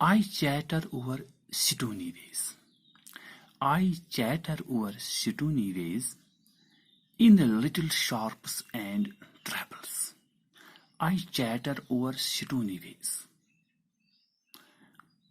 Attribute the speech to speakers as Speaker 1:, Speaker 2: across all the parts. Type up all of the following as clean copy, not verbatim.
Speaker 1: I chatter over stony ways. I chatter over stony ways in the little sharps and trebles. I chatter over stony ways.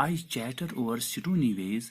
Speaker 1: I chatter over stony ways.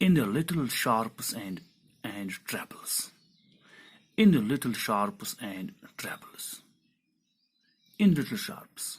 Speaker 1: in the little sharps and trebles. In the little sharps and trebles. In little sharps.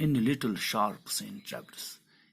Speaker 1: In the little sharps and trebles.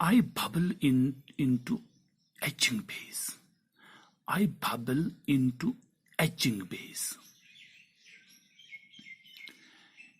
Speaker 1: I bubble into etching bays. I bubble into etching bays.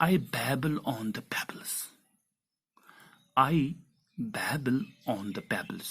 Speaker 1: I babble on the pebbles. I babble on the pebbles.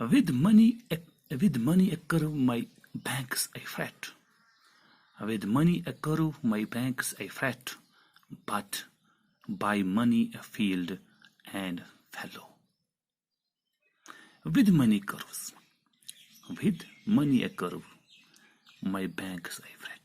Speaker 1: With money a curve my banks I fret. With money a curve my banks I fret. But by money a field and fallow. With money curves. With money a curve my banks I fret.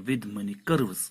Speaker 1: With money curves.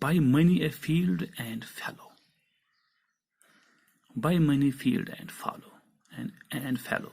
Speaker 1: By money a field and fallow. By money field and fallow.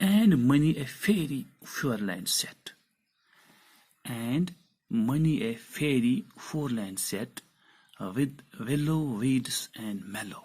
Speaker 1: And money a fairy foreland set. And money a fairy foreland set with willow weeds and mallow.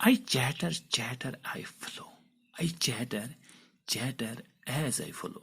Speaker 1: I chatter I flow. I chatter as I flow.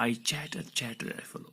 Speaker 1: I chatter I flow.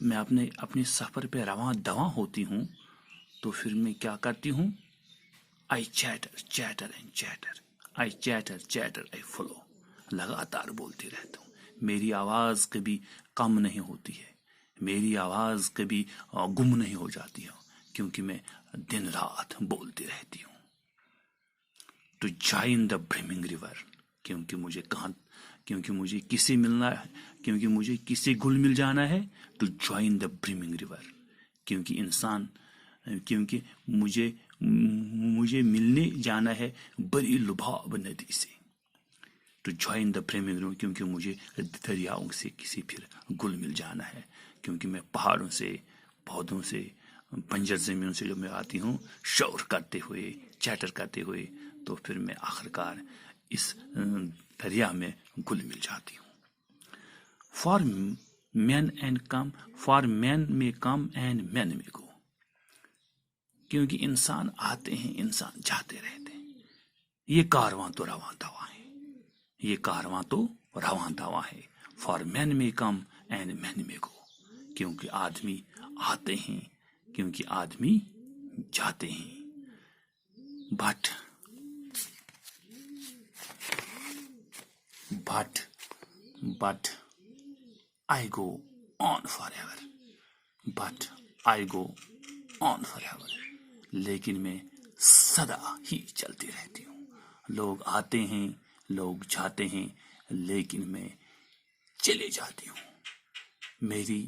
Speaker 1: میں اپنے سفر پہ رواں دواں ہوتی ہوں تو پھر میں کیا کرتی ہوں؟ آئی چیٹر آئی فلو، لگاتار بولتی رہتا ہوں. میری آواز کبھی کم نہیں ہوتی ہے، میری آواز کبھی گم نہیں ہو جاتی ہے، کیونکہ میں دن رات بولتی رہتی ہوں. To join the brimming river, کیونکہ مجھے کسی ملنا ہے، کیونکہ مجھے کسی گل مل جانا ہے. To join the brimming river, کیونکہ مجھے ملنے جانا ہے بڑی لباب ندی سے. To join the brimming river, کیونکہ مجھے دریاؤں سے کسی پھر گل مل جانا ہے، کیونکہ میں پہاڑوں سے، پودوں سے، بنجر زمینوں سے جب میں آتی ہوں شور کرتے ہوئے، چیٹر کرتے ہوئے، تو پھر میں آخرکار اس دریا میں گل مل جاتی ہوں. فار مین میں کم اینڈ مین میں گو، کیونکہ انسان آتے ہیں، انسان جاتے رہتے ہیں. یہ کارواں تو رواں دوا ہے. فار مین میں کم اینڈ مین میں گو، کیونکہ آدمی آتے ہیں، کیونکہ آدمی جاتے ہیں. But I go on forever. لیکن میں سدا ہی چلتی رہتی ہوں. لوگ آتے ہیں، لوگ جاتے ہیں، لیکن میں چلے جاتی ہوں. میری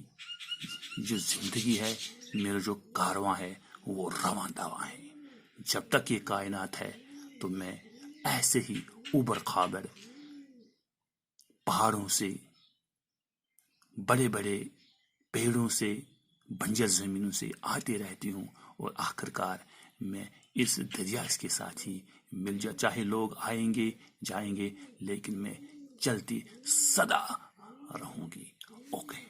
Speaker 1: جو زندگی ہے، میرا جو کارواں ہے، وہ رواں دواں ہے. جب تک یہ کائنات ہے تو میں ایسے ہی اوبر خابر پہاڑوں سے، بڑے بڑے پیڑوں سے، بنجر زمینوں سے آتی رہتی ہوں، اور آخرکار میں اس دریا کے ساتھ ہی مل چاہے لوگ آئیں گے جائیں گے، لیکن میں چلتی سدا رہوں گی. اوکے.